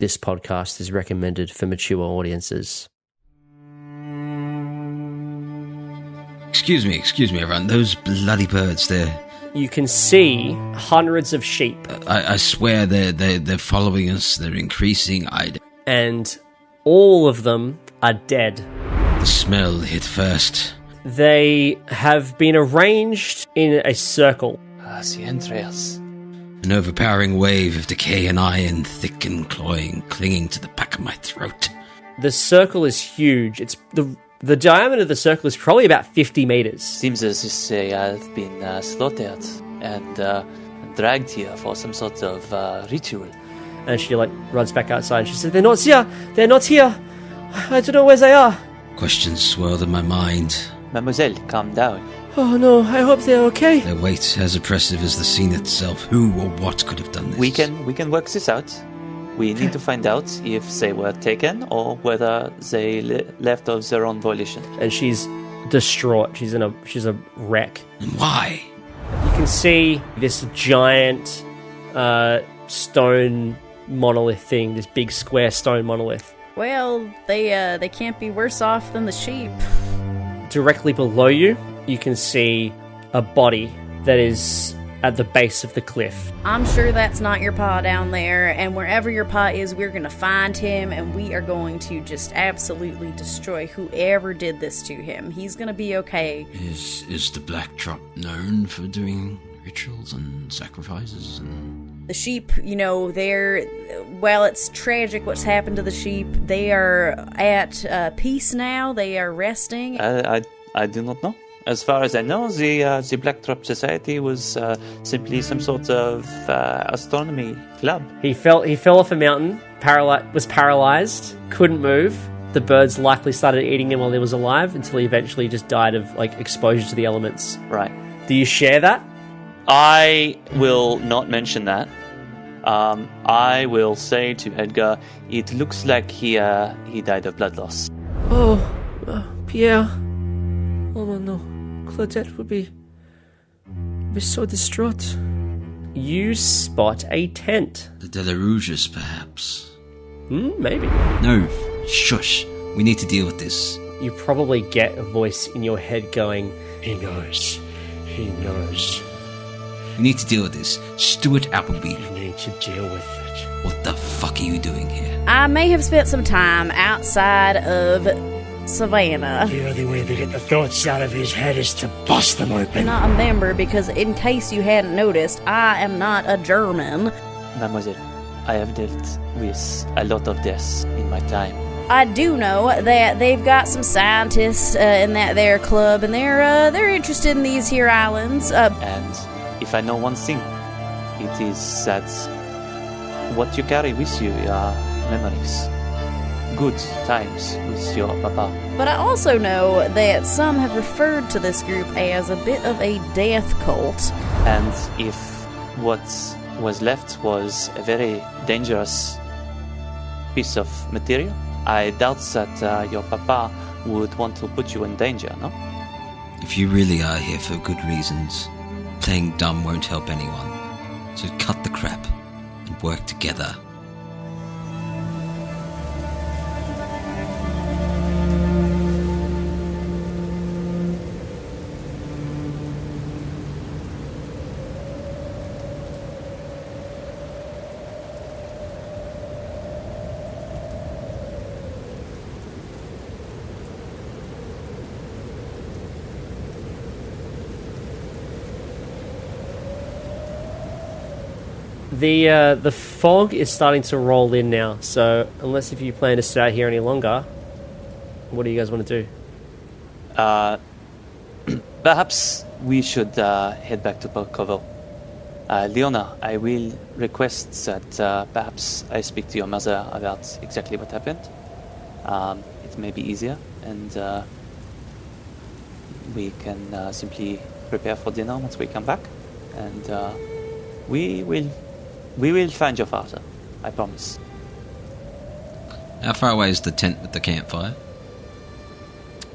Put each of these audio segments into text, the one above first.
This podcast is recommended for mature audiences. Excuse me, everyone. Those bloody birds, You can see hundreds of sheep. I swear they're following us. They're increasing. And all of them are dead. The smell hit first. They have been arranged in a circle. The entrails. An overpowering wave of decay and iron, thick and cloying, clinging to the back of my throat. The circle is huge. It's the diameter of the circle is probably about 50 meters. Seems as if they have been slaughtered and dragged here for some sort of ritual. And she runs back outside and she said, They're not here! They're not here! I don't know where they are! Questions swirled in my mind. Mademoiselle, calm down. Oh no, I hope they're okay. Their weight as oppressive as the scene itself. Who or what could have done this? We can work this out. We need to find out if they were taken or whether they left of their own volition. And she's distraught. She's a wreck. And why? You can see this giant stone monolith thing, this big square stone monolith. Well, they can't be worse off than the sheep. Directly below you, you can see a body that is at the base of the cliff. I'm sure that's not your pa down there, and wherever your pa is, we're going to find him, and we are going to just absolutely destroy whoever did this to him. He's going to be okay. Is the Black Drop known for doing rituals and sacrifices? The sheep, while it's tragic what's happened to the sheep, they are at peace now. They are resting. I do not know. As far as I know, the Black Drop Society was simply some sort of astronomy club. He fell off a mountain, was paralyzed, couldn't move. The birds likely started eating him while he was alive until he eventually just died of exposure to the elements. Right. Do you share that? I will not mention that. I will say to Edgar, it looks like he died of blood loss. Pierre. Oh no. Claudette would be so distraught. You spot a tent. The Delarouges, perhaps? Maybe. No, shush. We need to deal with this. You probably get a voice in your head going, He knows. He knows. We need to deal with this. Stuart Appleby. You need to deal with it. What the fuck are you doing here? I may have spent some time outside of Savannah. The only way to get the thoughts out of his head is to bust them open. I'm not a member because, in case you hadn't noticed, I am not a German. Mademoiselle, I have dealt with a lot of deaths in my time. I do know that they've got some scientists in that there club, and they're interested in these here islands. And if I know one thing, it is that what you carry with you are memories. Good times with your papa. But I also know that some have referred to this group as a bit of a death cult. And if what was left was a very dangerous piece of material, I doubt that your papa would want to put you in danger, no? If you really are here for good reasons, playing dumb won't help anyone. So cut the crap and work together. The fog is starting to roll in now, so unless if you plan to stay out here any longer, what do you guys want to do? Perhaps we should head back to Port Corveaux. Leona, I will request that perhaps I speak to your mother about exactly what happened. It may be easier, and we can simply prepare for dinner once we come back, and we will find your father, I promise. How far away is the tent with the campfire?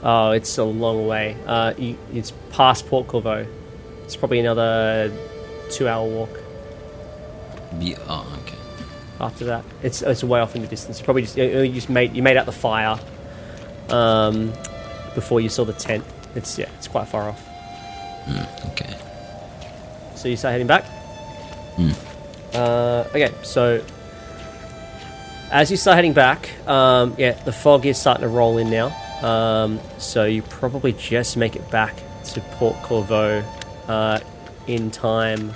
Oh, it's a long way. It's past Port Corveaux. It's probably another 2-hour walk. Oh, okay. after that. It's way off in the distance. You probably just made out the fire before you saw the tent. It's quite far off. Okay. So you start heading back? Okay, so as you start heading back, the fog is starting to roll in now. So you probably just make it back to Port Corveaux in time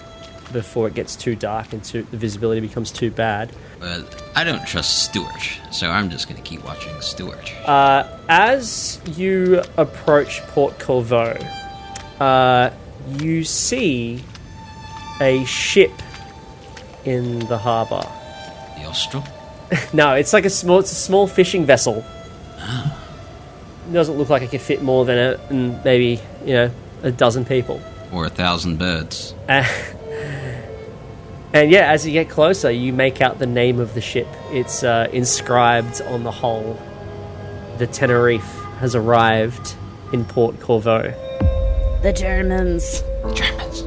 before it gets too dark and the visibility becomes too bad. Well, I don't trust Stuart, so I'm just going to keep watching Stuart. As you approach Port Corveaux, you see a ship in the harbour. The Ostrom? No, it's like a small fishing vessel. It doesn't look like it could fit more than maybe, a dozen people. Or 1,000 birds. And yeah, as you get closer, you make out the name of the ship. It's inscribed on the hull. The Tenerife has arrived in Port Corveaux. The Germans. The Germans.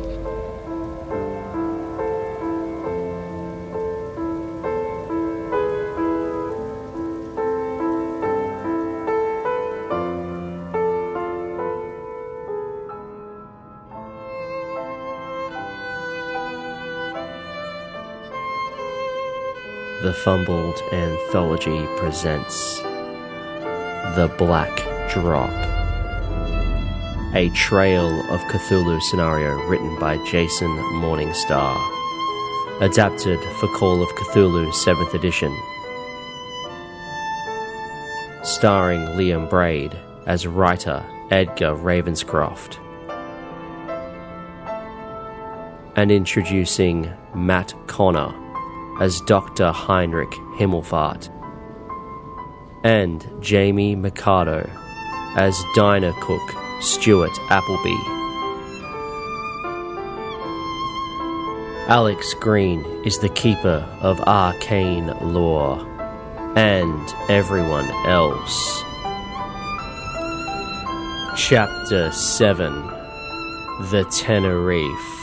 The Fumbled Anthology presents The Black Drop, a Trail of Cthulhu scenario written by Jason Morningstar, adapted for Call of Cthulhu 7th edition, starring Liam Braid as writer Edgar Ravenscroft, and introducing Matt Connor as Dr. Heinrich Himmelfaht, and Jamie Mercado as diner cook Stuart Appleby. Alex Green is the keeper of arcane lore, and everyone else. Chapter 7: The Tenerife.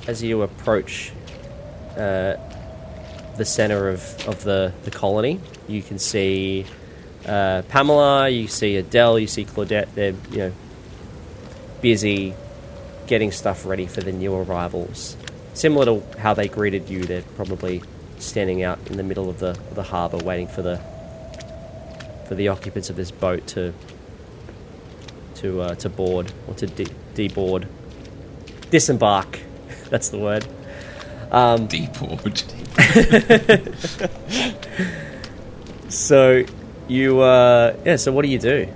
As you approach the center of the colony, you can see Pamela, you see Adele, you see Claudette. They're busy getting stuff ready for the new arrivals. Similar to how they greeted you, they're probably standing out in the middle of the harbour waiting for the occupants of this boat to board or to deboard, disembark. That's the word. Deboard. So you so what do you do?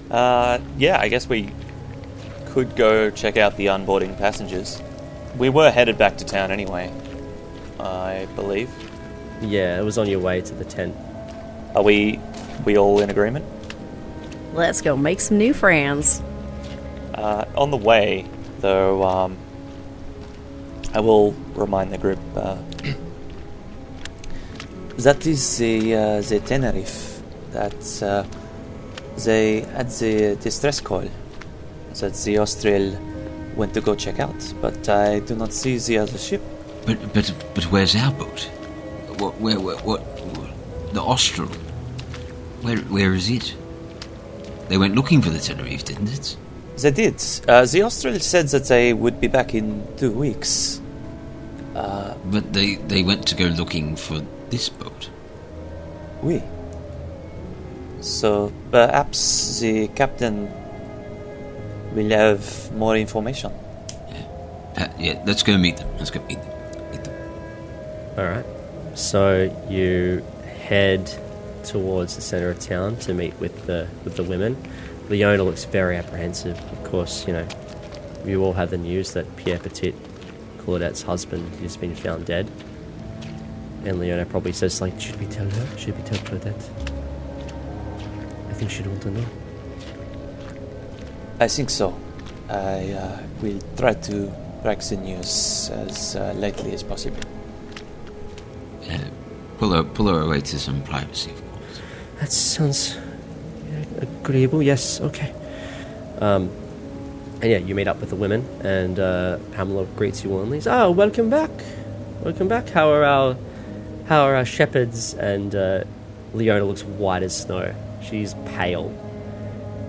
I guess we could go check out the onboarding passengers. We were headed back to town anyway, I believe. Yeah, it was on your way to the tent. Are we all in agreement? Let's go make some new friends. On the way, though, I will remind the group that is the Tenerife that they had the distress call that the Austral went to go check out, but I do not see the other ship. But where's our boat? What the Austral? Where is it? They went looking for the Tenerife, didn't it? They did. The Austral said that they would be back in 2 weeks. But they went to go looking for this boat. Oui. So perhaps the captain will have more information. Yeah, let's go meet them. Alright. So you head towards the centre of town to meet with the women. Leona looks very apprehensive. Of course, you all have the news that Pierre Petit, Claudette's husband, has been found dead. And Leona probably says, like, should we tell her? Should we tell Claudette? I think she'd want to know. I think so. I will try to break the news as lightly as possible. Pull her away to some privacy, of course. That sounds agreeable. Yes, okay. And yeah, you meet up with the women, and Pamela greets you warmly. Oh, welcome back. Welcome back. How are our shepherds? And Leona looks white as snow. She's pale,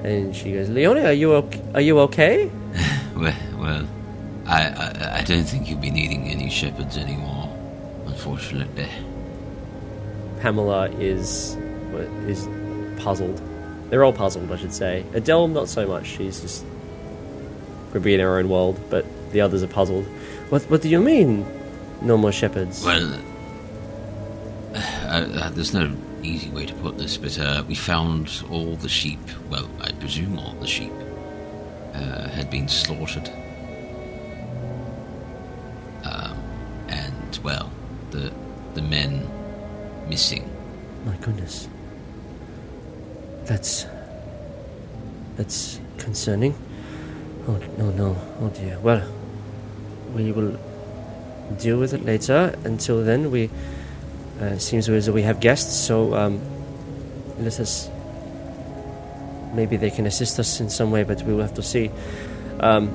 and she goes, "Leona, are you okay?" well, I don't think you'll be needing any shepherds anymore, unfortunately. Pamela is puzzled. They're all puzzled, I should say. Adele, not so much. She's just could be in her own world, but the others are puzzled. What do you mean, no more shepherds? Well, there's no easy way to put this, but we found all the sheep. Well, I presume all the sheep had been slaughtered. And well, the men missing. My goodness. That's concerning. Oh, no. Oh, dear. Well, we will deal with it later. Until then, it seems as though we have guests, so let us... Maybe they can assist us in some way, but we will have to see. And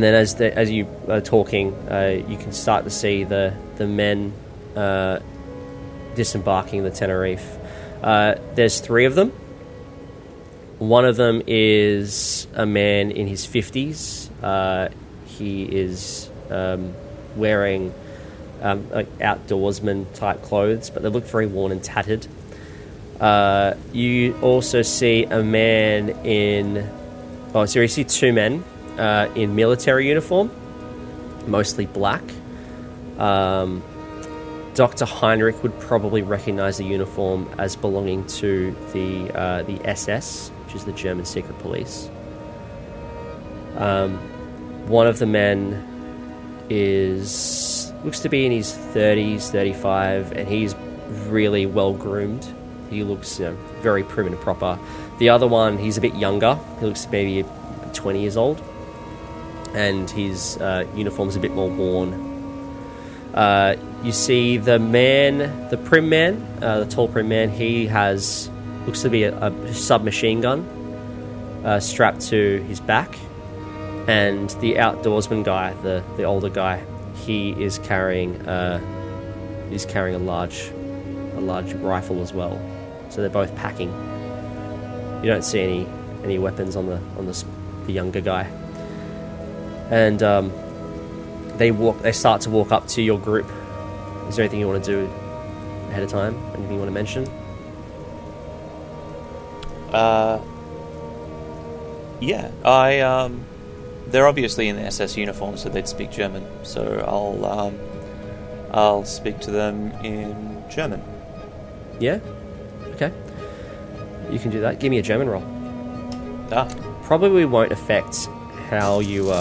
then as you are talking, you can start to see the men disembarking the Tenerife. There's 3 of them. One of them is a man in his 50s. He is wearing like outdoorsman type clothes, but they look very worn and tattered. You also see a man you see 2 men in military uniform, mostly black. Dr. Heinrich would probably recognize the uniform as belonging to the SS, which is the German secret police. One of the men looks to be in his 30s, 35, and he's really well groomed. He looks very prim and proper. The other one, he's a bit younger. He looks maybe 20 years old, and his uniform's a bit more worn. You see the prim man, the tall prim man, he looks to be a submachine gun strapped to his back. And the outdoorsman guy, the older guy, he is carrying a large rifle as well. So they're both packing. You don't see any weapons on the younger guy. And they start to walk up to your group. Is there anything you want to do ahead of time? Anything you want to mention? Yeah. They're obviously in the SS uniform, so they'd speak German. So I'll speak to them in German. Yeah? Okay. You can do that. Give me a German roll. Probably won't affect how you...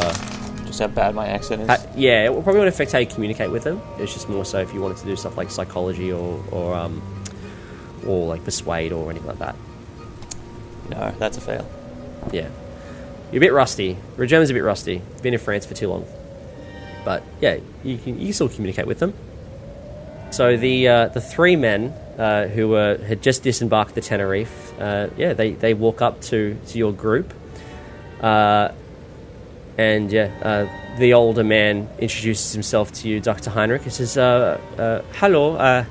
Just how bad my accent is? Yeah, it probably won't affect how you communicate with them. It's just more so if you wanted to do stuff like psychology or like persuade or anything like that. No, that's a fail. Yeah. You're a bit rusty. German's a bit rusty. Been in France for too long. But yeah, you can still communicate with them. So the 3 men who had just disembarked the Tenerife, they walk up to your group. The older man introduces himself to you, Dr. Heinrich. He says, hello, I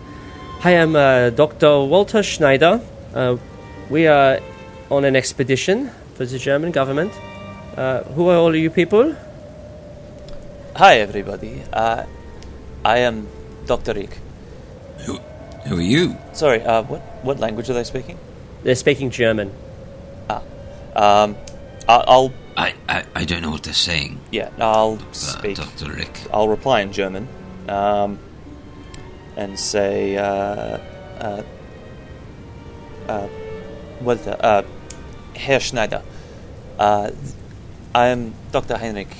am Dr. Walter Schneider. We are on an expedition for the German government. Who are all of you people? Hi, everybody. I am Dr. Rick. Who are you? Sorry, what language are they speaking? They're speaking German. I'll... I don't know what they're saying. Yeah, I'll speak... Dr. Rick. I'll reply in German. And say... Herr Schneider. I'm Dr. Heinrich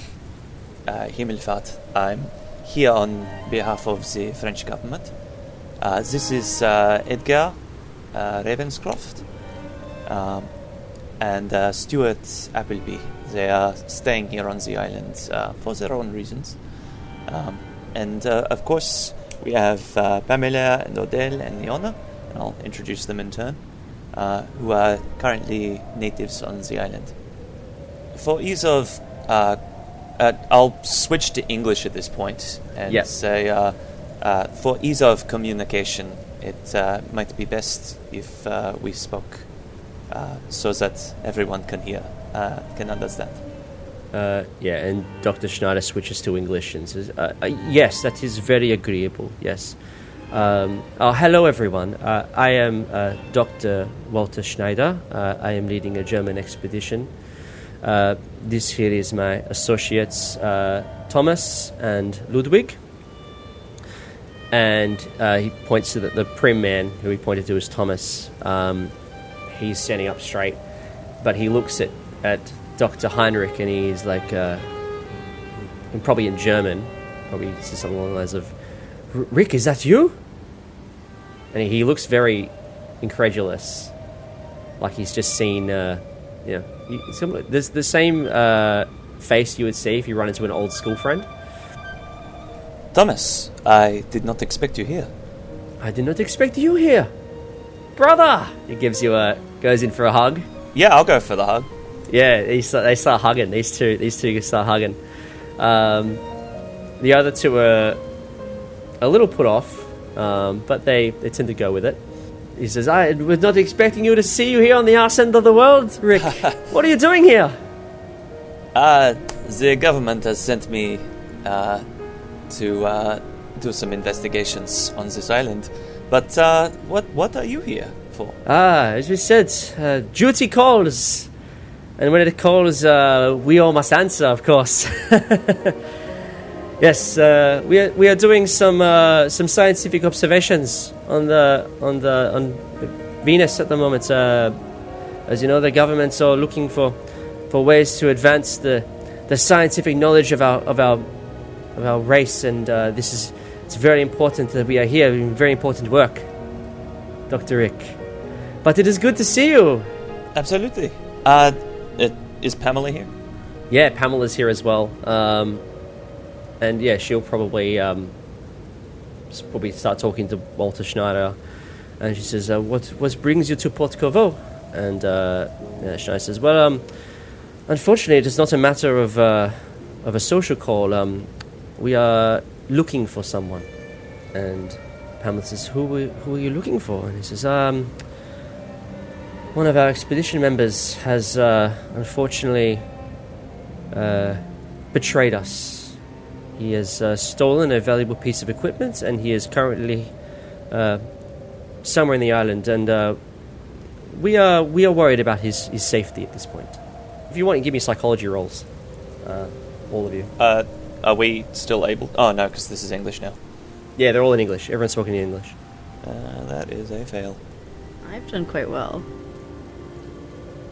Himmelfaht. I'm here on behalf of the French government. This is Edgar Ravenscroft and Stuart Appleby. They are staying here on the island for their own reasons. And of course, we have Pamela and Odell and Leona, and I'll introduce them in turn, who are currently natives on the island. For ease of... I'll switch to English at this point and say, for ease of communication, it might be best if we spoke so that everyone can hear, can understand. And Dr. Schneider switches to English and says, yes, that is very agreeable, yes. Hello, everyone. I am Dr. Walter Schneider. I am leading a German expedition. This here is my associates, Thomas and Ludwig. And he points to the prim man who he pointed to as Thomas. He's standing up straight, but he looks at Dr. Heinrich and he's like, and probably in German, probably says something along the lines of, Rick, is that you? And he looks very incredulous, like he's just seen, there's the same face you would see if you run into an old school friend. Thomas, I did not expect you here. I did not expect you here. Brother! He gives you goes in for a hug. Yeah, I'll go for the hug. Yeah, they start hugging. These two start hugging. The other two are a little put off, but they tend to go with it. He says, I was not expecting you to see you here on the arse end of the world, Rick. What are you doing here? The government has sent me to do some investigations on this island. But what are you here for? As we said, duty calls. And when it calls, we all must answer, of course. Yes, we are doing some scientific observations on Venus at the moment. As you know, the governments are looking for ways to advance the scientific knowledge of our race, and it's very important that we are here doing very important work, Dr. Rick. But it is good to see you. Absolutely. Is Pamela here? Yeah, Pamela's here as well. And yeah, she'll probably start talking to Walter Schneider, and she says, "What brings you to Port Corveaux?" And Schneider says, "Well, unfortunately, it is not a matter of a social call. We are looking for someone." And Pamela says, "Who are you looking for?" And he says, "One of our expedition members has unfortunately betrayed us. He has stolen a valuable piece of equipment, and he is currently somewhere in the island, and we are worried about his safety at this point. If you want, you give me psychology rolls, all of you." Are we still able... Oh, no, because this is English now. Yeah, they're all in English. Everyone's talking in English. That is a fail. I've done quite well.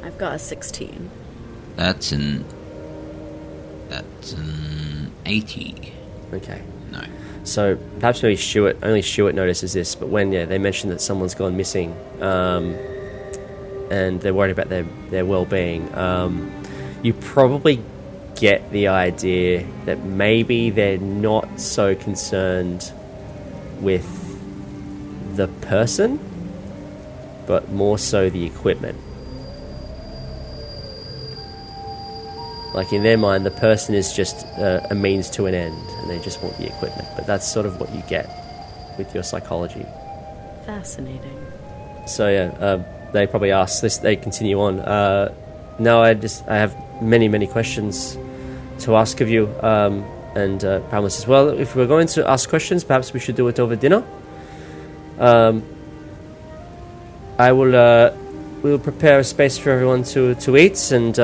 I've got a 16. That's an 80. Okay. No. So perhaps only Stuart notices this, but when they mention that someone's gone missing, and they're worried about their well-being, you probably get the idea that maybe they're not so concerned with the person, but more so the equipment. Like, in their mind, the person is just a means to an end, and they just want the equipment. But that's sort of what you get with your psychology. Fascinating. So yeah, they probably ask this. They continue on. Now I have many questions to ask of you. And Pamela says, "Well, if we're going to ask questions, perhaps we should do it over dinner. I will. We will prepare a space for everyone to eat and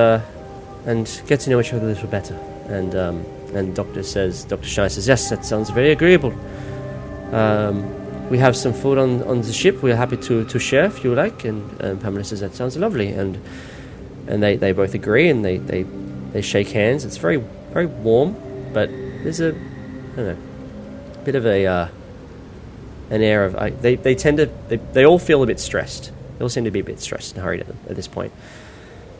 get to know each other a little better." And Dr. Schneider says, "Yes, that sounds very agreeable. We have some food on the ship. We're happy to share if you like." And Pamela says, "That sounds lovely." And And they both agree, and they shake hands. It's very, very warm, but there's a, I don't know, bit of an air of... They tend to... They all feel a bit stressed. They all seem to be a bit stressed and hurried at this point.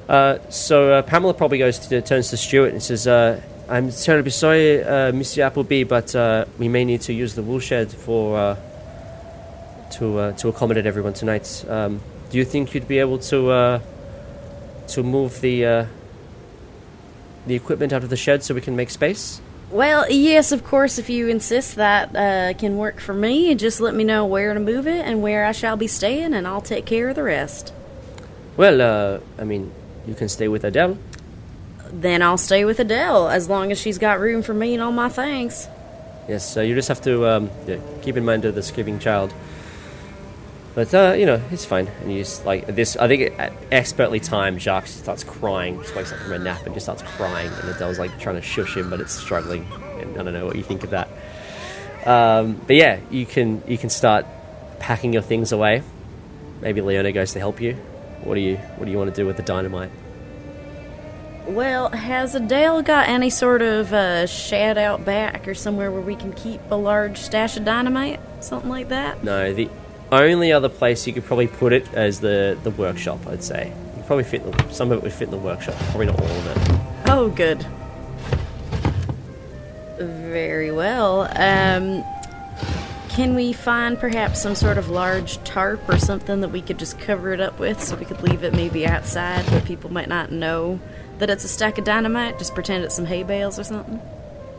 So Pamela probably turns to Stuart and says, I'm terribly sorry, Mr. Appleby, but we may need to use the wool shed to accommodate everyone tonight. Do you think you'd be able to move the equipment out of the shed so we can make space? Well, yes, of course, if you insist that can work for me. Just let me know where to move it and where I shall be staying, and I'll take care of the rest. Well, I mean, you can stay with Adele. Then I'll stay with Adele, as long as she's got room for me and all my things. Yes, so you just have to keep in mind of the screaming child. But, it's fine. And you just, like, this, I think expertly timed, Jacques starts crying, just wakes up from a nap and just starts crying, and Adele's, like, trying to shush him, but it's struggling, and I don't know what you think of that. But yeah, you can start packing your things away. Maybe Leona goes to help you. What do you want to do with the dynamite? Well, has Adele got any sort of shed out back or somewhere where we can keep a large stash of dynamite? Something like that? No, the only other place you could probably put it is the workshop, I'd say. You could probably some of it would fit in the workshop, probably not all of it. Oh, good. Very well. Can we find perhaps some sort of large tarp or something that we could just cover it up with so we could leave it maybe outside where people might not know that it's a stack of dynamite? Just pretend it's some hay bales or something?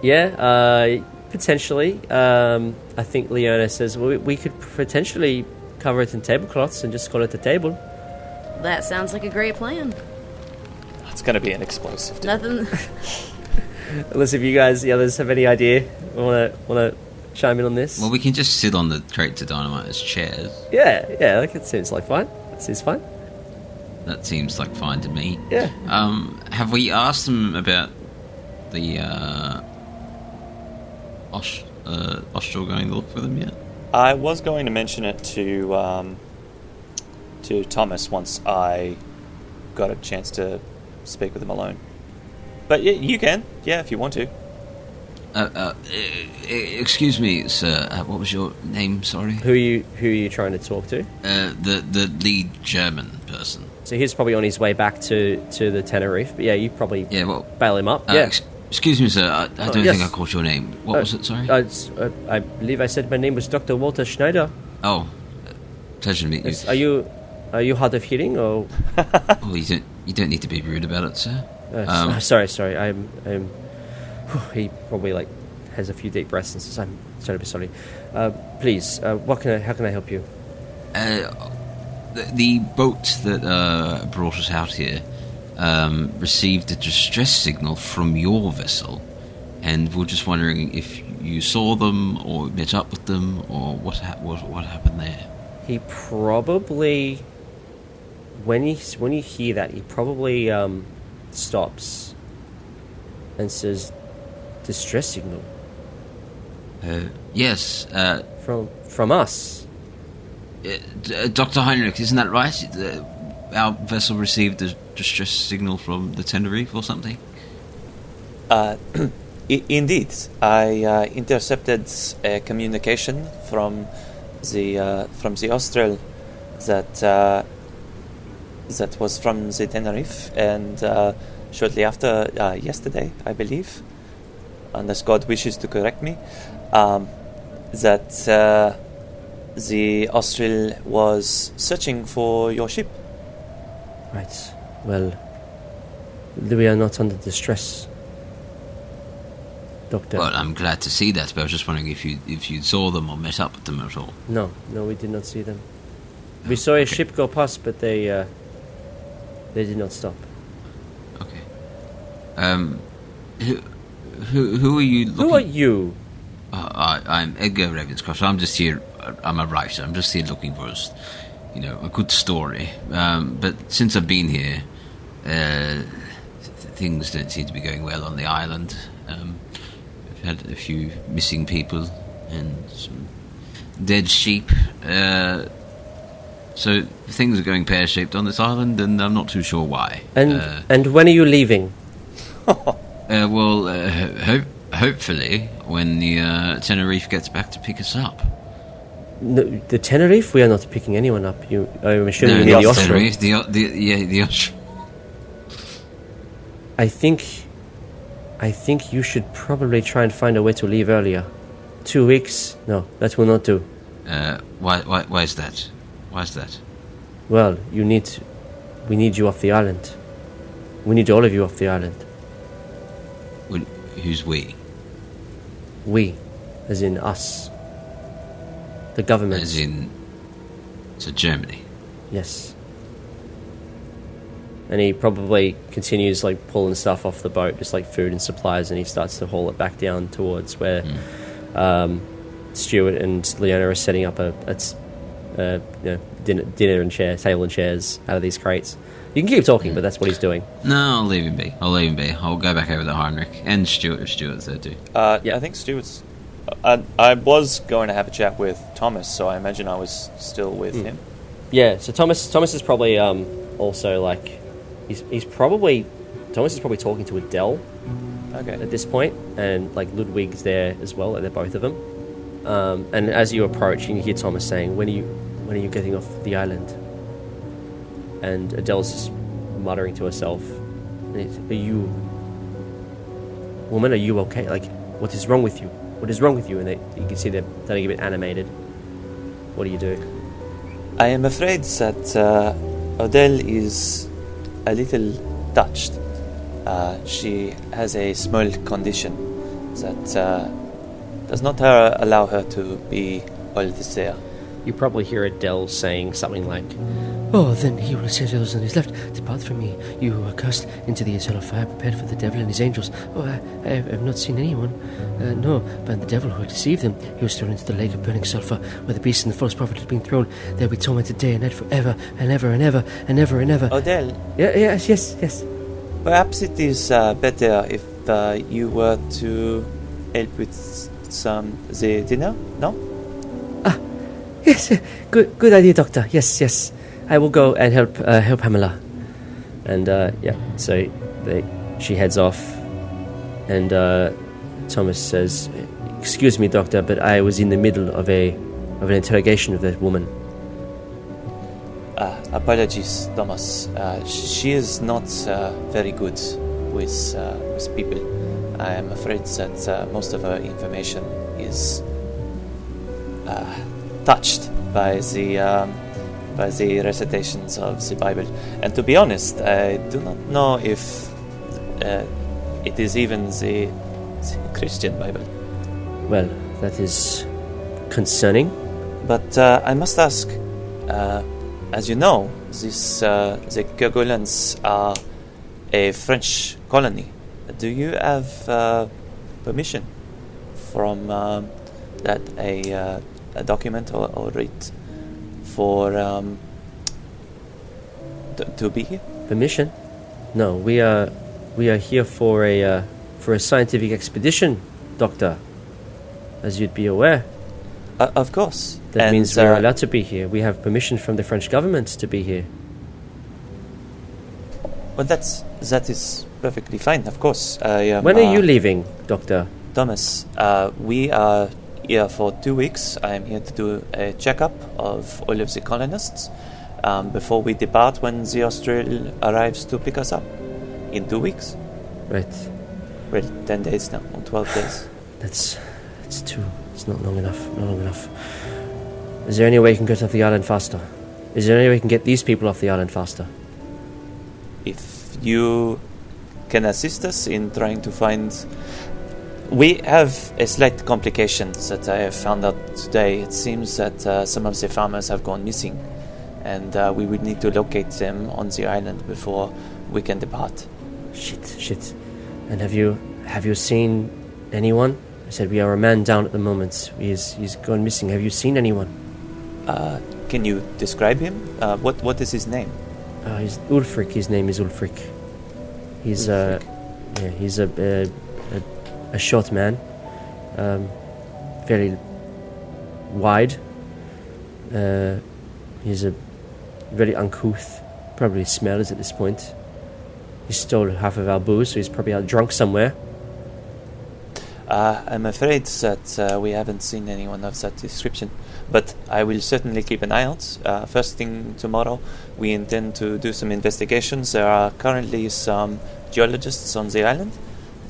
Yeah, potentially. I think Leona says, well, we could potentially cover it in tablecloths and just call it a table. That sounds like a great plan. It's going to be an explosive. Nothing... Unless if you guys, the others, have any idea, want to chime in on this? Well, we can just sit on the crates of dynamite as chairs. Yeah, like it seems like fine. It seems fine. That seems like fine to me. Yeah. Have we asked them about the Austral going to look for them yet? I was going to mention it to Thomas once I got a chance to speak with him alone. But yeah, you can, if you want to. Excuse me, sir. What was your name? Sorry. Who are you trying to talk to? The lead German person. So he's probably on his way back to the Tenerife. But yeah, you probably bail him up. Excuse me, sir. I don't think I caught your name. What was it? Sorry. I believe I said my name was Dr. Walter Schneider. Oh, pleasure to meet you. Are you hard of hearing or? Oh, you don't need to be rude about it, sir. Sorry. I'm. He probably has a few deep breaths and says, "I'm sorry. Please, how can I help you?" The boat that brought us out here received a distress signal from your vessel, and we're just wondering if you saw them or met up with them or what happened there. He probably, when you hear that, he probably stops and says, "Distress signal." Yes. From us. Dr. Heinrich, isn't that right? Our vessel received a distress signal from the Tenerife or something? Indeed. I intercepted a communication from the Austral that was from the Tenerife, and shortly after yesterday, I believe, unless God wishes to correct me, that the Austral was searching for your ship. Right. Well, we are not under distress, Doctor. Well, I'm glad to see that, but I was just wondering if you saw them or met up with them at all. No, we did not see them. We saw a ship go past, but they did not stop. Okay. Who are you looking... Who are you? I'm Edgar Ravenscroft. I'm just here. I'm a writer. I'm just here looking for a good story. But since I've been here, things don't seem to be going well on the island. We've had a few missing people and some dead sheep. So things are going pear-shaped on this island, and I'm not too sure why. And when are you leaving? Hopefully when the Tenerife gets back to pick us up. No, the Tenerife? We are not picking anyone up. I'm assuming you No, mean the not Ostrom. Tenerife. The Ostrom. I think you should probably try and find a way to leave earlier. 2 weeks? No, that will not do. Why is that? Why is that? Well, we need you off the island. We need all of you off the island. Who's we? We, as in us. The government. As in... So Germany? Yes. And he probably continues like pulling stuff off the boat, just like food and supplies, and he starts to haul it back down towards where Stuart and Leona are setting up a dinner and table and chairs out of these crates. You can keep talking, but that's what he's doing. No, I'll leave him be. I'll go back over to Heinrich and Stuart if Stuart's there too. Yeah, I think Stuart's... I was going to have a chat with Thomas, so I imagine I was still with him. Yeah, so Thomas is probably also like... Thomas is probably talking to Adele at this point, and like Ludwig's there as well, and they're both of them. And as you approach, you hear Thomas saying, "When are you getting off the island?" And Adele's just muttering to herself, "Are you, woman? Are you okay? Like, what is wrong with you? What is wrong with you?" And you can see they're starting to get animated. What do you do? I am afraid that Adele is a little touched. She has a small condition that does not allow her to be always there. You probably hear Adele saying something like, "Oh, then he will say to those on his left, depart from me, you who are cast into the eternal fire prepared for the devil and his angels. Oh, I have not seen anyone. No, but the devil who deceived them, he was thrown into the lake of burning sulphur, where the beast and the false prophet has been thrown. They'll be tormented day and night forever, and ever and ever, and ever and ever." Adele, Yes. perhaps it is better if you were to help with the dinner, no? Yes, good idea, Doctor. Yes. I will go and help Pamela. and so she heads off, and Thomas says, "Excuse me, Doctor, but I was in the middle of an interrogation of that woman." Apologies, Thomas. She is not very good with people. I am afraid that most of her information is touched by the recitations of the Bible. And to be honest, I do not know if it is even the Christian Bible. Well, that is concerning. But I must ask, as you know, the Kerguelens are a French colony. Do you have permission from that a document or writ for to be here? Permission? No, we are here for a scientific expedition, Doctor. As you'd be aware. Of course. That means we are allowed to be here. We have permission from the French government to be here. Well, that is perfectly fine. Of course. When are you leaving, Doctor? Thomas, we are here for 2 weeks. I am here to do a checkup of all of the colonists before we depart when the Austral arrives to pick us up in 2 weeks. Right. Well, 10 days now, or 12 days. It's not long enough. Is there any way you can get off the island faster? Is there any way you can get these people off the island faster? If you can assist us in trying to find... We have a slight complication that I have found out today. It seems that some of the farmers have gone missing, and we would need to locate them on the island before we can depart. Shit. And have you seen anyone? I said we are a man down at the moment. He's gone missing. Have you seen anyone? Can you describe him? What is his name? He's Ulfric. His name is Ulfric. He's he's a short man, very wide. He's very uncouth. Probably smells at this point. He stole half of our booze, so he's probably out drunk somewhere. I'm afraid that we haven't seen anyone of that description, but I will certainly keep an eye out. First thing tomorrow, we intend to do some investigations. There are currently some geologists on the island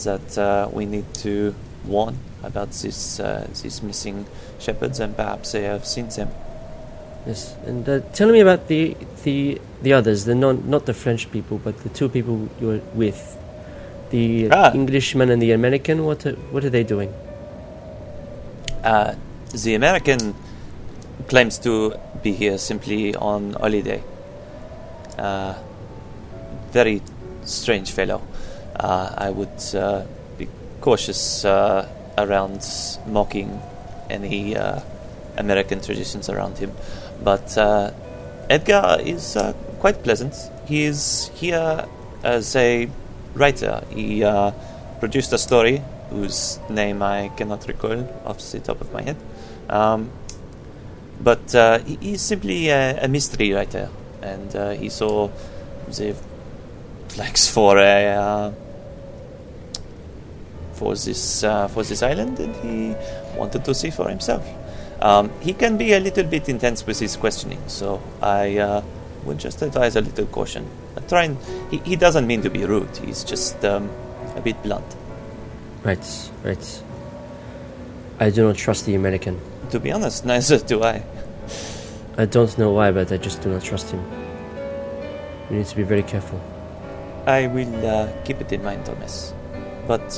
that we need to warn about these missing shepherds, and perhaps they have seen them. Yes, and tell me about the others, the not the French people, but the two people you were with, the Englishman and the American. What are they doing? The American claims to be here simply on holiday. Very strange fellow. I would be cautious around mocking any American traditions around him. But Edgar is quite pleasant. He is here as a writer. He produced a story whose name I cannot recall off the top of my head. But he is simply a mystery writer, and he saw the flags for this island, and he wanted to see for himself. He can be a little bit intense with his questioning, so I would just advise a little caution. He doesn't mean to be rude. He's just a bit blunt. Right. I do not trust the American. To be honest, neither do I. I don't know why, but I just do not trust him. We need to be very careful. I will keep it in mind, Thomas. But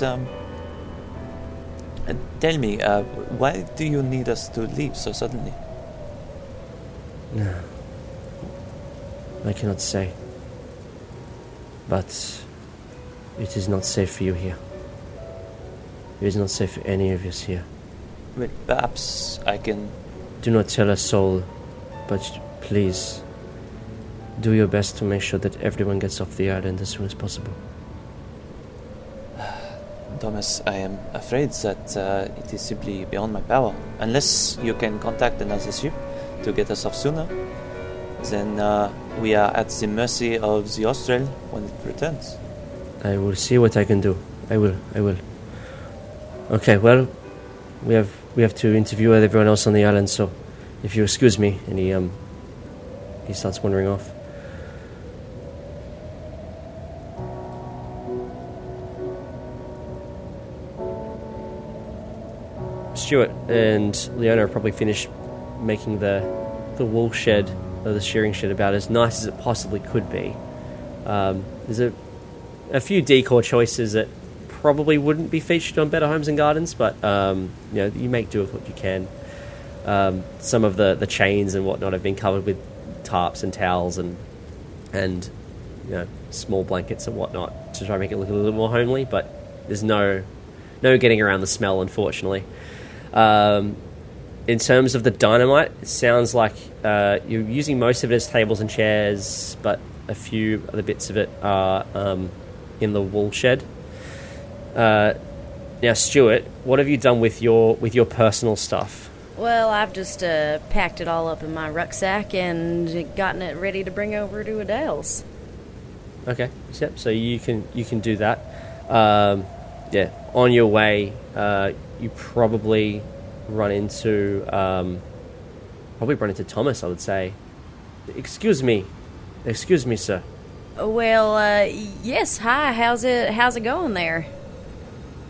tell me, why do you need us to leave so suddenly? No. I cannot say. But it is not safe for you here. It is not safe for any of us here. Well, perhaps I can... Do not tell a soul, but please do your best to make sure that everyone gets off the island as soon as possible. Thomas, I am afraid that it is simply beyond my power. Unless you can contact another ship to get us off sooner, then we are at the mercy of the Austral when it returns. I will see what I can do. I will. Okay, well, we have to interview everyone else on the island, so if you excuse me, and he starts wandering off. Stuart and Leona have probably finished making the wool shed, or the shearing shed, about as nice as it possibly could be. There's a few decor choices that probably wouldn't be featured on Better Homes and Gardens, but you make do with what you can. Some of the chains and whatnot have been covered with tarps and towels and small blankets and whatnot to try and make it look a little more homely, but there's no getting around the smell, unfortunately. In terms of the dynamite, it sounds like you're using most of it as tables and chairs, but a few other bits of it are in the wool shed. Now, Stuart, what have you done with your personal stuff? Well, I've just packed it all up in my rucksack and gotten it ready to bring over to Adele's. Okay, yep. So you can do that. On your way, you probably run into Thomas, I would say. Excuse me, sir. Well, yes. Hi. How's it going there?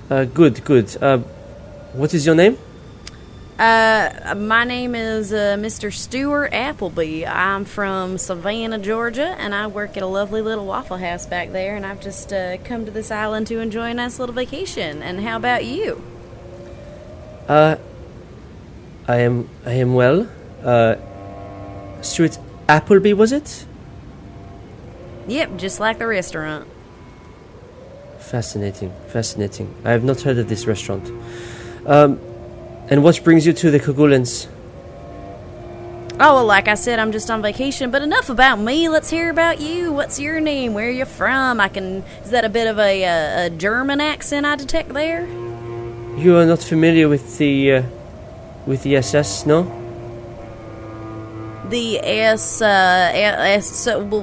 Good. What is your name? My name is Mr. Stuart Appleby. I'm from Savannah, Georgia, and I work at a lovely little Waffle House back there, and I've just come to this island to enjoy a nice little vacation. And how about you? I am well. Stuart Appleby, was it? Yep, just like the restaurant. Fascinating. I have not heard of this restaurant. And what brings you to the Kogulens? Oh, well, like I said, I'm just on vacation, but enough about me. Let's hear about you. What's your name? Where are you from? Is that a bit of a German accent I detect there? You are not familiar with the SS, no? The so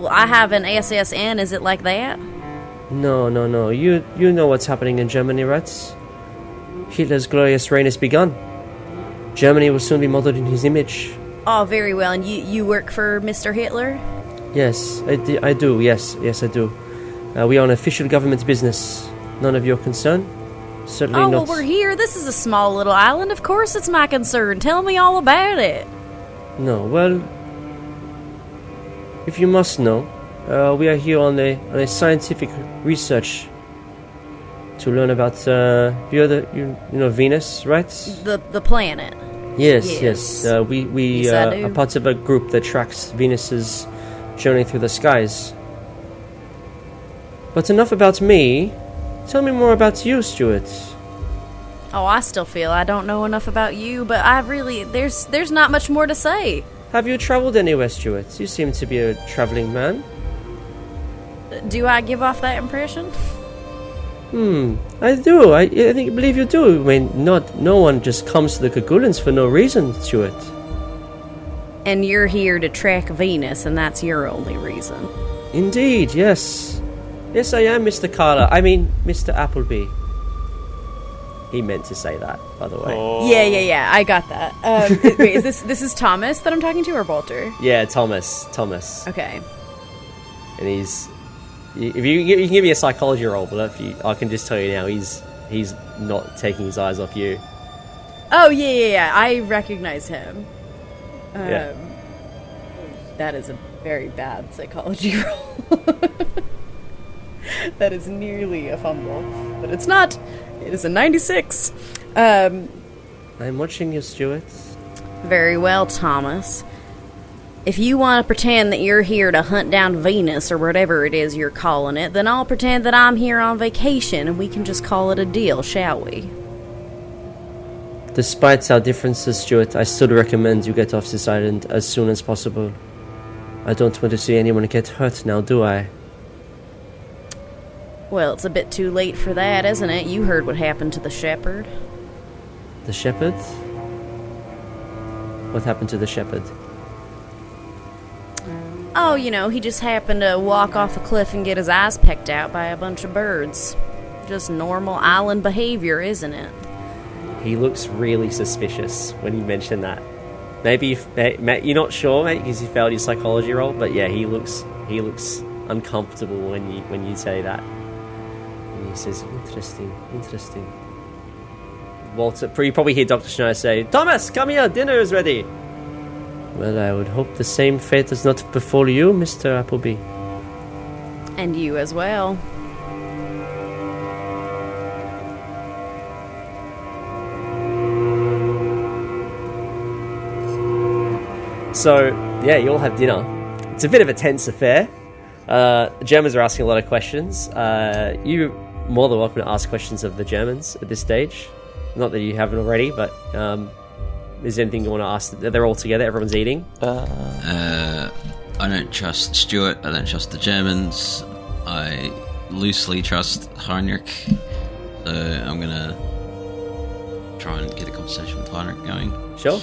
I have an SSN. Is it like that? No. You know what's happening in Germany, right? Hitler's glorious reign has begun. Germany will soon be modeled in his image. Oh, very well. And you work for Mr. Hitler? Yes, I do. Yes, I do. We are an official government business. None of your concern? Certainly not. Oh, well, we're here. This is a small little island. Of course it's my concern. Tell me all about it. No, well, if you must know, we are here on a scientific research to learn about you know Venus, right? The planet. Yes. We Yes, I do. are part of a group that tracks Venus's journey through the skies. But enough about me. Tell me more about you, Stuart. Oh, I still feel I don't know enough about you, but I really there's not much more to say. Have you traveled anywhere, Stuart? You seem to be a traveling man. Do I give off that impression? I do. I believe you do. I mean, no one just comes to the Cagulans for no reason, Stuart. And you're here to track Venus, and that's your only reason. Indeed, yes. Yes, I am, Mr. Carter. I mean, Mr. Appleby. He meant to say that, by the way. Oh. Yeah, I got that. Wait, is this is Thomas that I'm talking to, or Walter? Yeah, Thomas. Okay. And he's... If you can give me a psychology roll, but I can just tell you now, he's not taking his eyes off you. Oh, yeah, I recognize him. Yeah. That is a very bad psychology roll. That is nearly a fumble, but it's not. It is a 96. I'm watching you, Stuart. Very well, Thomas. If you want to pretend that you're here to hunt down Venus or whatever it is you're calling it, then I'll pretend that I'm here on vacation and we can just call it a deal, shall we? Despite our differences, Stuart, I still recommend you get off this island as soon as possible. I don't want to see anyone get hurt now, do I? Well, it's a bit too late for that, isn't it? You heard what happened to the shepherd. The shepherd? What happened to the shepherd? Oh, he just happened to walk off a cliff and get his eyes pecked out by a bunch of birds. Just normal island behavior, isn't it? He looks really suspicious when you mention that. Maybe you're not sure, mate, because you failed your psychology roll, but yeah, he looks uncomfortable when you say that. And he says, interesting. Walter, you probably hear Dr. Schneider say, Thomas, come here, dinner is ready. Well, I would hope the same fate does not befall you, Mr. Appleby. And you as well. So, yeah, you all have dinner. It's a bit of a tense affair. The Germans are asking a lot of questions. You're more than welcome to ask questions of the Germans at this stage. Not that you haven't already, but is there anything you want to ask? They're all together, everyone's eating. I don't trust Stuart, I don't trust the Germans. I loosely trust Heinrich. So I'm going to try and get a conversation with Heinrich going. Sure.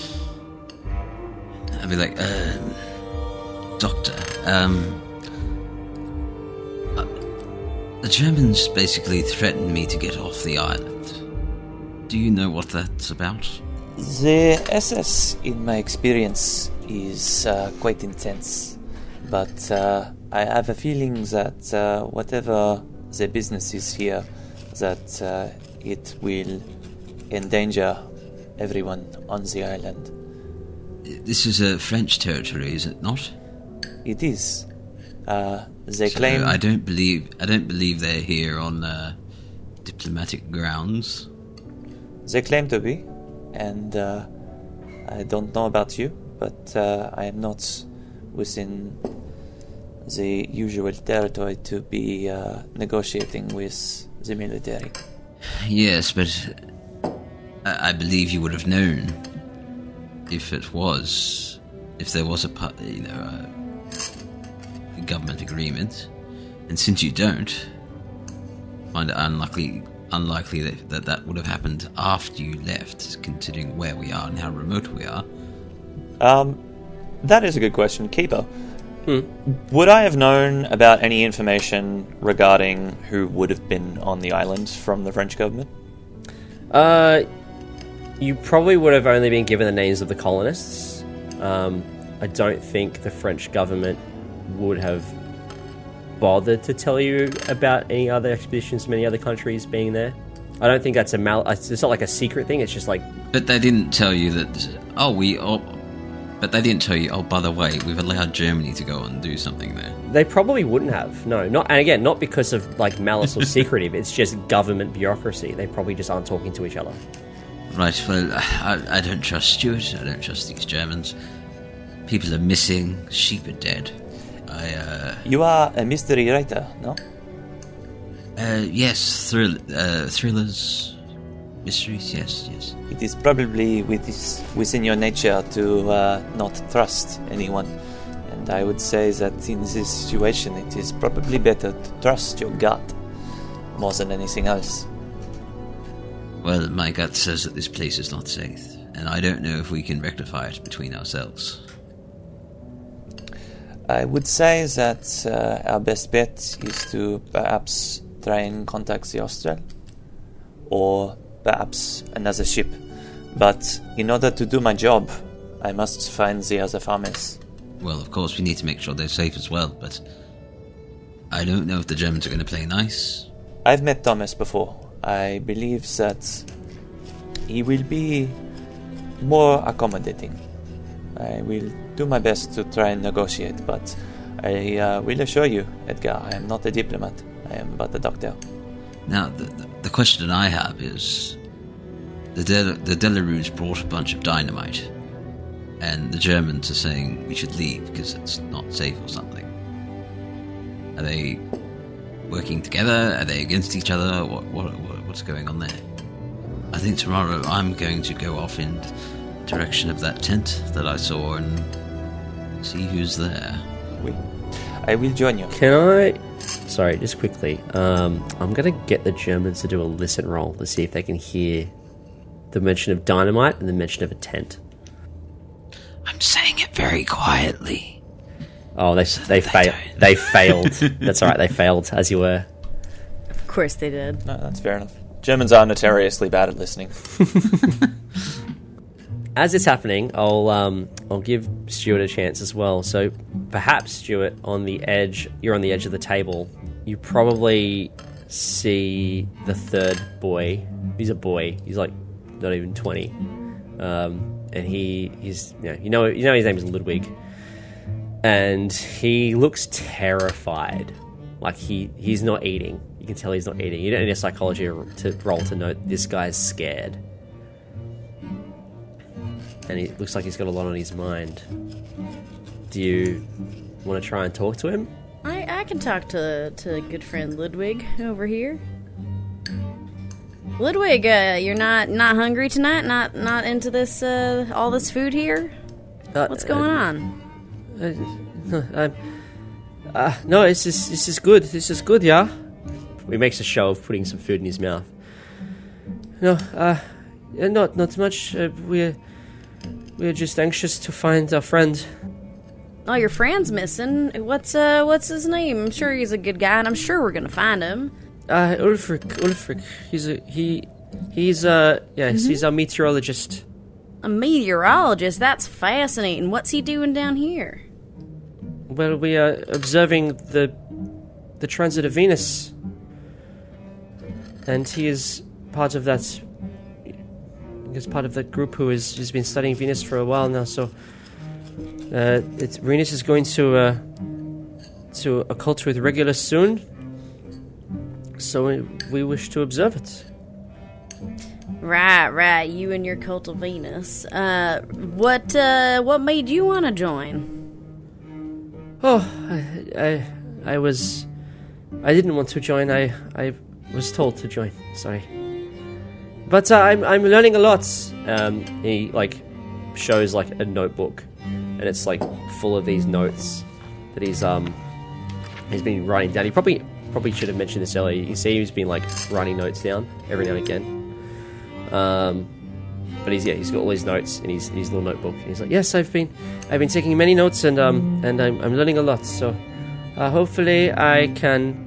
I'd be like, Doctor, the Germans basically threatened me to get off the island. Do you know what that's about? The SS, in my experience, is quite intense. But I have a feeling that whatever the business is here, that it will endanger everyone on the island. This is a French territory, is it not? It is. They claim. I don't believe they're here on diplomatic grounds. They claim to be, and I don't know about you, but I am not within the usual territory to be negotiating with the military. Yes, but I believe you would have known if there was a government agreement, and since you don't, I find it unlikely that would have happened after you left, considering where we are and how remote we are. That is a good question. Keeper, would I have known about any information regarding who would have been on the island from the French government? You probably would have only been given the names of the colonists. I don't think the French government would have bothered to tell you about any other expeditions from any other countries being there. I don't think that's it's not like a secret thing, it's just like... But they didn't tell you that... But they didn't tell you, oh, by the way, we've allowed Germany to go and do something there. They probably wouldn't have, no. And again, not because of like malice or secretive, it's just government bureaucracy. They probably just aren't talking to each other. Right, well, I don't trust Stuart, I don't trust these Germans. People are missing, sheep are dead. You are a mystery writer, no? Yes, thrillers, mysteries, yes. It is probably within your nature to not trust anyone. And I would say that in this situation it is probably better to trust your gut more than anything else. Well, my gut says that this place is not safe, and I don't know if we can rectify it between ourselves. I would say that our best bet is to perhaps try and contact the Austral, or perhaps another ship. But in order to do my job, I must find the other farmers. Well, of course, we need to make sure they're safe as well, but I don't know if the Germans are going to play nice. I've met Thomas before. I believe that he will be more accommodating. I will do my best to try and negotiate, but I will assure you, Edgar, I am not a diplomat. I am but a doctor. Now, the question I have is, the Delarues brought a bunch of dynamite, and the Germans are saying we should leave because it's not safe or something. Are they working together? Are they against each other? What's going on there? I think tomorrow I'm going to go off in direction of that tent that I saw and see who's there. I will join you. Can I... Sorry, just quickly. I'm going to get the Germans to do a listen roll to see if they can hear the mention of dynamite and the mention of a tent. I'm saying it very quietly. Oh, they failed. That's alright, they failed, as you were. Of course they did. No, that's fair enough. Germans are notoriously bad at listening. As it's happening, I'll give Stuart a chance as well. So perhaps, Stuart, you're on the edge of the table. You probably see the third boy. He's a boy. He's like not even 20, and he's you know his name is Ludwig, and he looks terrified. Like he's not eating. You can tell he's not eating. You don't need a psychology to roll to know this guy's scared. And it looks like he's got a lot on his mind. Do you want to try and talk to him? I can talk to good friend Ludwig over here. Ludwig, you're not hungry tonight? Not into this all this food here? What's going on? No, this is good. This is good, yeah. He makes a show of putting some food in his mouth. No, not much. We're just anxious to find our friend. Oh, your friend's missing. What's his name? I'm sure he's a good guy, and I'm sure we're gonna find him. Ulfric. He's a meteorologist. A meteorologist? That's fascinating. What's he doing down here? Well, we are observing the transit of Venus, and he is part of that. He's part of that group who has been studying Venus for a while now. So, Venus is going to occult with Regulus soon. So we wish to observe it. Right. You and your cult of Venus. What made you want to join? Oh, I didn't want to join. I was told to join. Sorry. But I'm learning a lot. He shows a notebook, and it's full of these notes that he's been writing down. He probably should have mentioned this earlier. You see, he's been writing notes down every now and again. But he's got all his notes in his little notebook. He's like, yes, I've been taking many notes, and I'm learning a lot. So hopefully I can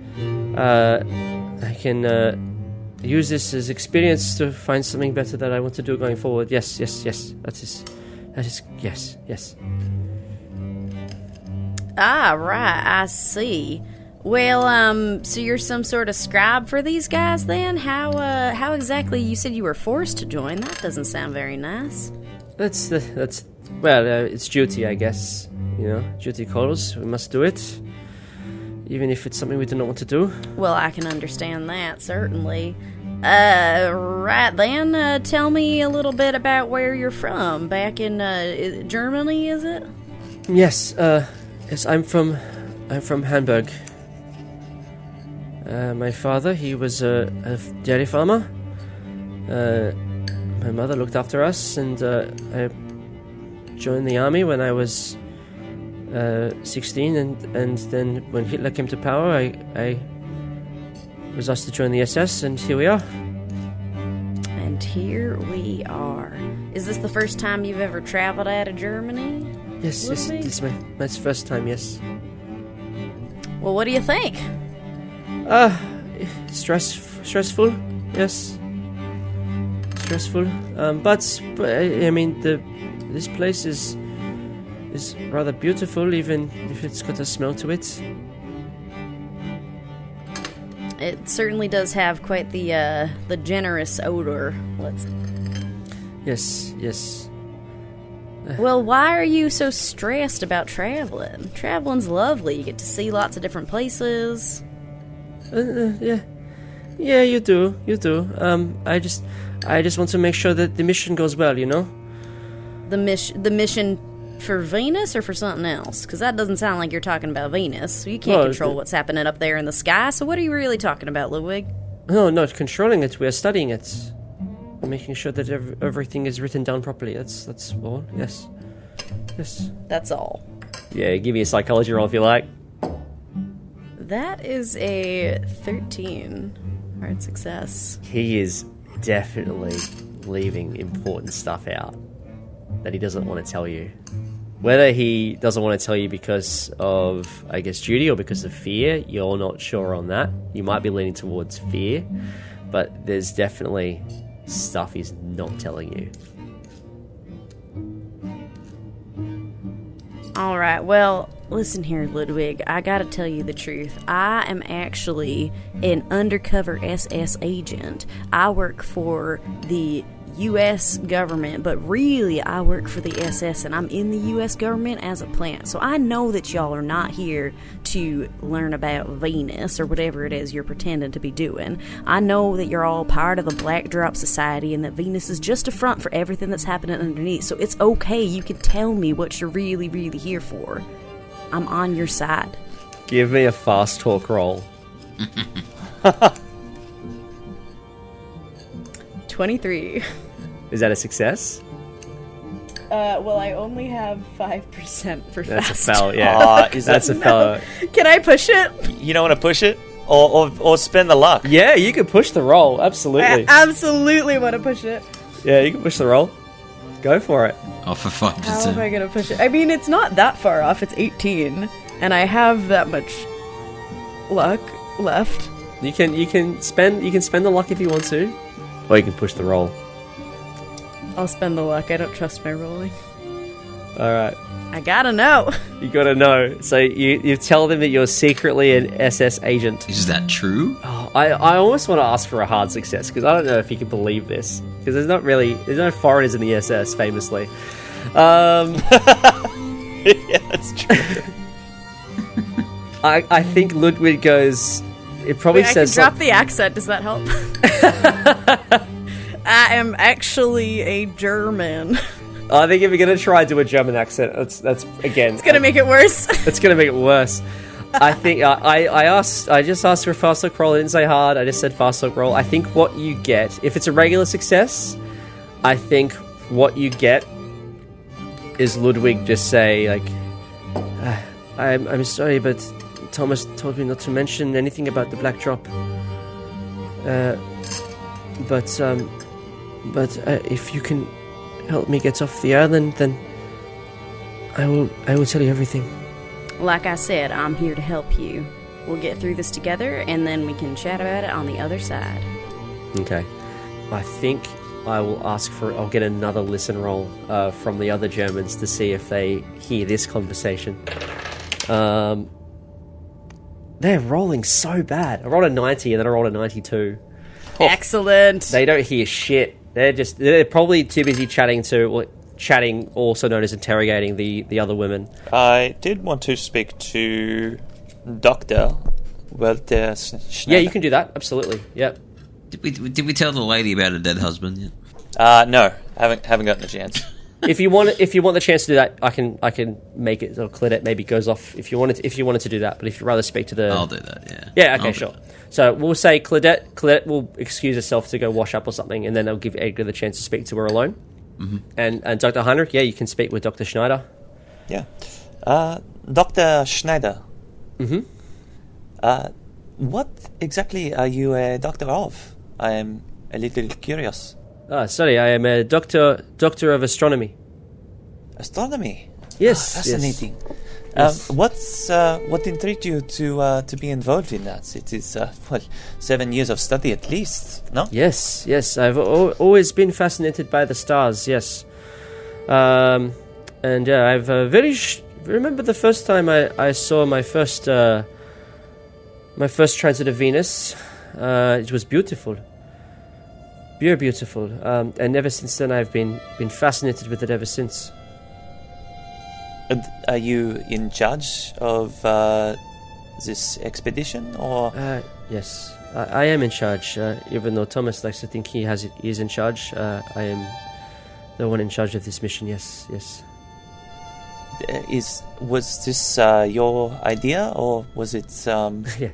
use this as experience to find something better that I want to do going forward. Yes. That is yes. Ah, right, I see. Well, so you're some sort of scribe for these guys then? How exactly, you said you were forced to join? That doesn't sound very nice. It's duty, I guess. You know, duty calls. We must do it, even if it's something we do not want to do. Well, I can understand that, certainly. Right then, tell me a little bit about where you're from. Back in, Germany, is it? Yes, I'm from Hamburg. My father, he was a dairy farmer. My mother looked after us, and I joined the army when I was 16, and then when Hitler came to power, I was asked to join the SS, and here we are. And here we are. Is this the first time you've ever traveled out of Germany? Yes, this is my first time, yes. Well, what do you think? Stressful, yes. Stressful, but I mean, this place is rather beautiful, even if it's got a smell to it. It certainly does have quite the generous odor. Yes. Well, why are you so stressed about traveling? Traveling's lovely. You get to see lots of different places. Yeah, you do. I just want to make sure that the mission goes well, you know? The mission for Venus or for something else? Because that doesn't sound like you're talking about Venus. So you can't control what's happening up there in the sky. So what are you really talking about, Ludwig? No, not controlling it. We are studying it. We're making sure that everything is written down properly. That's all. Yes. That's all. Yeah, give me a psychology roll if you like. That is a 13. Hard success. He is definitely leaving important stuff out that he doesn't want to tell you. Whether he doesn't want to tell you because of, I guess, duty or because of fear, you're not sure on that. You might be leaning towards fear, but there's definitely stuff he's not telling you. Alright, well, listen here, Ludwig. I gotta tell you the truth. I am actually an undercover SS agent. I work for the U.S. government, but really I work for the SS, and I'm in the U.S. government as a plant. So I know that y'all are not here to learn about Venus or whatever it is you're pretending to be doing. I know that you're all part of the Black Drop Society and that Venus is just a front for everything that's happening underneath. So it's okay. You can tell me what you're really, really here for. I'm on your side. Give me a fast talk roll. 23. Is that a success? Well, I only have 5% for That's fast. a foul, yeah. Is That's that a foul. Can I push it? You don't want to push it, or spend the luck. Yeah, you can push the roll, absolutely. I absolutely want to push it. Yeah, you can push the roll. Go for it. Oh, for 5%. How am I going to push it? I mean, it's not that far off. It's 18, and I have that much luck left. You can spend the luck if you want to, or you can push the roll. I'll spend the luck. I don't trust my rolling. All right. I gotta know. You gotta know. So you tell them that you're secretly an SS agent. Is that true? Oh, I almost want to ask for a hard success because I don't know if you can believe this because there's no foreigners in the SS famously. Yeah, that's true. I think Ludwig goes. It probably says. I can drop the accent. Does that help? I am actually a German. I think if you're gonna try to do a German accent, that's again. It's gonna make it worse. It's gonna make it worse. I think I just asked for a fast look roll. I didn't say hard. I just said fast look roll. I think what you get, if it's a regular success, I think what you get is Ludwig just say like, I'm sorry, but Thomas told me not to mention anything about the black drop. But But if you can help me get off the island, then I will tell you everything. Like I said, I'm here to help you. We'll get through this together, and then we can chat about it on the other side. Okay. I think I'll get another listen roll from the other Germans to see if they hear this conversation. They're rolling so bad. I rolled a 90 and then I rolled a 92. Excellent. They don't hear shit. They're probably too busy chatting, also known as interrogating the other women. I did want to speak to Dr. Walter Schneider. Yeah, you can do that. Absolutely. Yep. Did we tell the lady about her dead husband yet? No, haven't gotten the chance. If you want the chance to do that, I can make it so Claudette maybe goes off if you wanted to do that. But if you'd rather speak to the, I'll do that. Yeah. Yeah. Okay. Sure. So we'll say Claudette will excuse herself to go wash up or something, and then I'll give Edgar the chance to speak to her alone. Mm-hmm. And Dr. Heinrich, yeah, you can speak with Dr. Schneider. Yeah. Dr. Schneider. Mm-hmm. What exactly are you a doctor of? I am a little curious. Sorry, I am a doctor of astronomy. Astronomy? Yes. Fascinating. Yes. What intrigued you to be involved in that? It is 7 years of study at least, no? Yes. I've always been fascinated by the stars. Yes. I've remember the first time I saw my first transit of Venus. It was beautiful. Pure beautiful. And ever since then, I've been fascinated with it ever since. And are you in charge of this expedition, or? Yes, I am in charge. Even though Thomas likes to think he is in charge, I am the one in charge of this mission. Yes. Was this your idea, or was it? Yeah.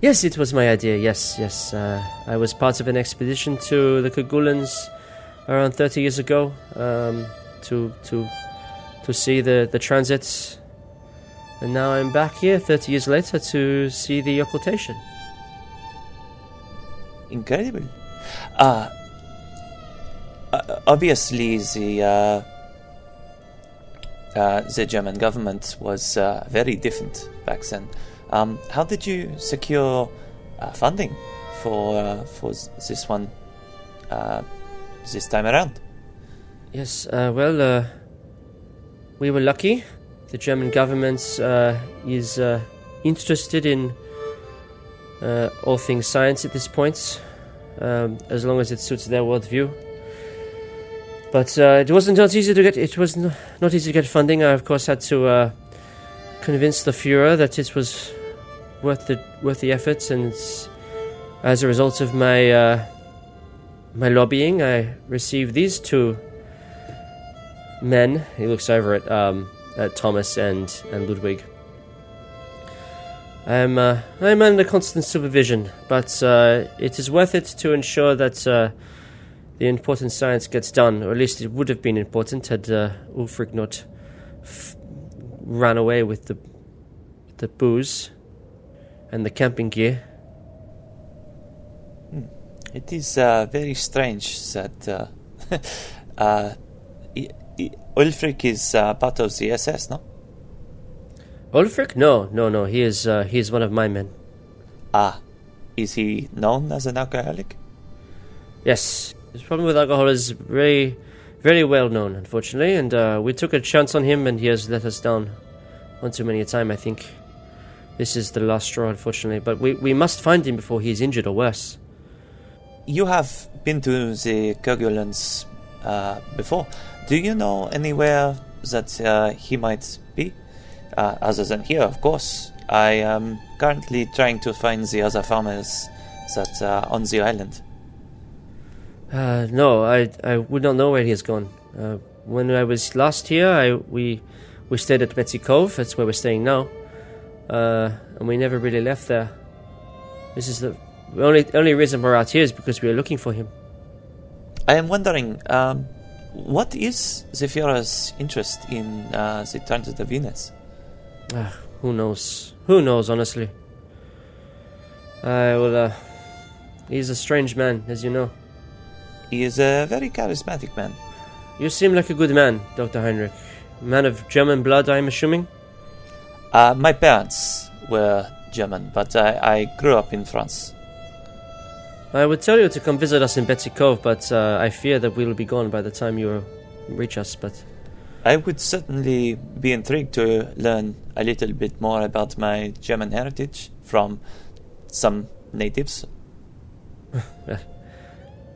Yes, it was my idea. Yes. I was part of an expedition to the Kerguelens around 30 years ago to see the transits, and now I'm back here 30 years later to see the occultation. Incredible. Obviously, the German government was very different back then. How did you secure funding for this one this time around? Yes, we were lucky. The German government is interested in all things science at this point, as long as it suits their worldview. But it was not easy to get funding. I of course had to convince the Führer that it was worth the efforts, and as a result of my lobbying, I received these two men. He looks over at Thomas and Ludwig. I'm under constant supervision, but it is worth it to ensure that the important science gets done, or at least it would have been important had Ulfric not ran away with the booze and the camping gear. It is very strange that Ulfric is part of the SS, no? Ulfric? No. He is one of my men. Is he known as an alcoholic? Yes. His problem with alcohol is very, very well known, unfortunately, and we took a chance on him, and he has let us down one too many a time, I think. This is the last straw, unfortunately, but we must find him before he is injured or worse. You have been to the Kerguelens before. Do you know anywhere that he might be? Other than here, of course. I am currently trying to find the other farmers that are on the island. No, I would not know where he has gone. When I was last here, we stayed at Betsy Cove. That's where we're staying now, and we never really left there. This is the only reason we're out here is because we are looking for him. I am wondering, what is the Führer's interest in the transit of Venus? Who knows? Who knows, honestly? He's a strange man, as you know. He is a very charismatic man. You seem like a good man, Dr. Heinrich. Man of German blood, I'm assuming? My parents were German, but I grew up in France. I would tell you to come visit us in Betsy Cove, but I fear that we'll be gone by the time you reach us, but... I would certainly be intrigued to learn a little bit more about my German heritage from some natives.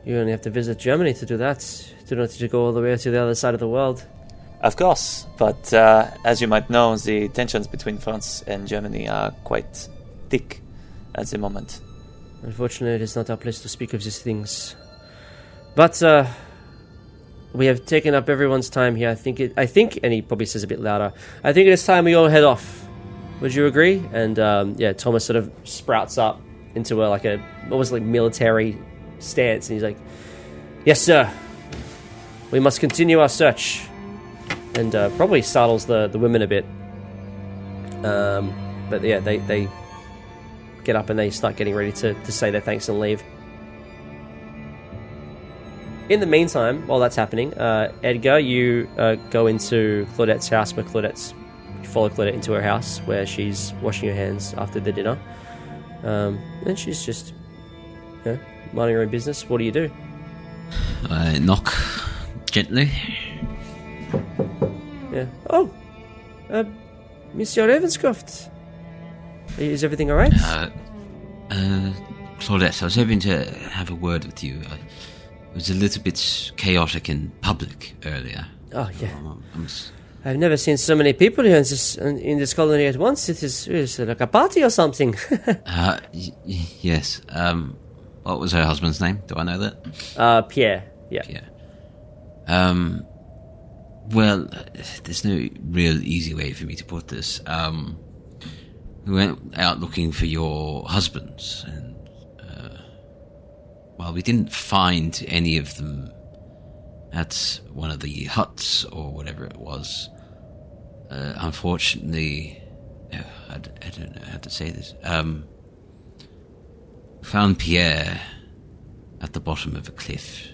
You only have to visit Germany to do that. You don't have to go all the way to the other side of the world. Of course, but as you might know, the tensions between France and Germany are quite thick at the moment. Unfortunately, it is not our place to speak of these things. But we have taken up everyone's time here. I think, and he probably says a bit louder, I think it is time we all head off. Would you agree? And Thomas sort of sprouts up into almost like military stance, and he's like, yes, sir. We must continue our search. And probably startles the women a bit. But yeah, they get up and they start getting ready to say their thanks and leave. In the meantime, while that's happening, Edgar, you go into Claudette's house, where you follow Claudette into her house, where she's washing her hands after the dinner. And she's just, minding her own business. What do you do? I knock gently. Yeah. Oh, Monsieur Ravenscroft. Is everything all right? Claudette, I was hoping to have a word with you. It was a little bit chaotic in public earlier. Oh, yeah. I've never seen so many people here in this colony at once. It is like a party or something. Yes. What was her husband's name? Do I know that? Pierre. Yeah. Pierre. Well, there's no real easy way for me to put this. We went out looking for your husbands, and we didn't find any of them at one of the huts or whatever it was. Unfortunately, I don't know how to say this. Found Pierre at the bottom of a cliff.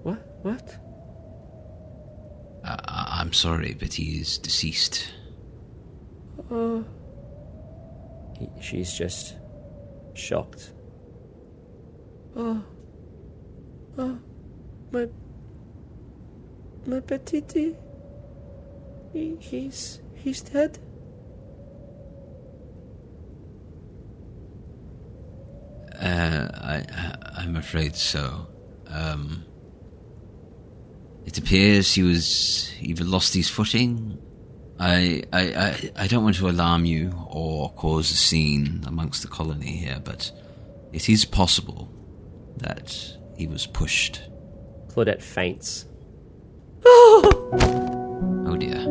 What? I'm sorry, but he is deceased. She's just shocked. My petite. He's dead. I'm afraid so. It appears he was either lost his footing. I don't want to alarm you or cause a scene amongst the colony here, but it is possible that he was pushed. Claudette faints. Oh dear.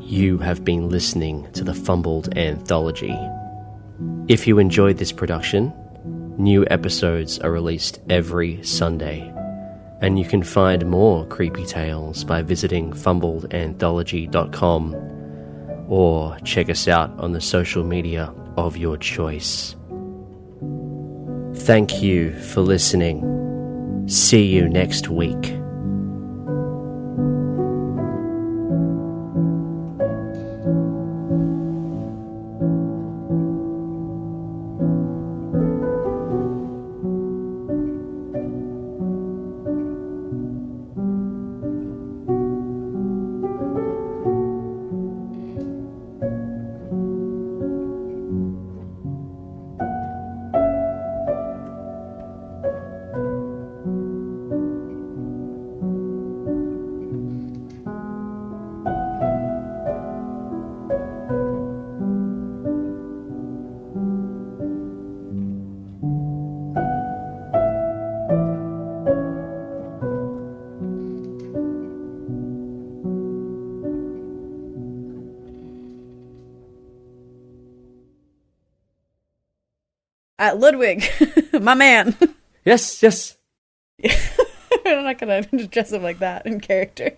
You have been listening to the Fumbled Anthology. If you enjoyed this production, new episodes are released every Sunday, and you can find more creepy tales by visiting fumbledanthology.com or check us out on the social media of your choice. Thank you for listening. See you next week. Ludwig, my man. Yes. I'm not gonna dress him like that in character.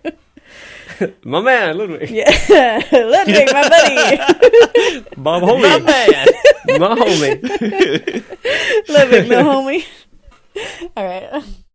My man, Ludwig. Yeah, Ludwig, my buddy. My homie. My man. My homie. Ludwig, the homie. All right.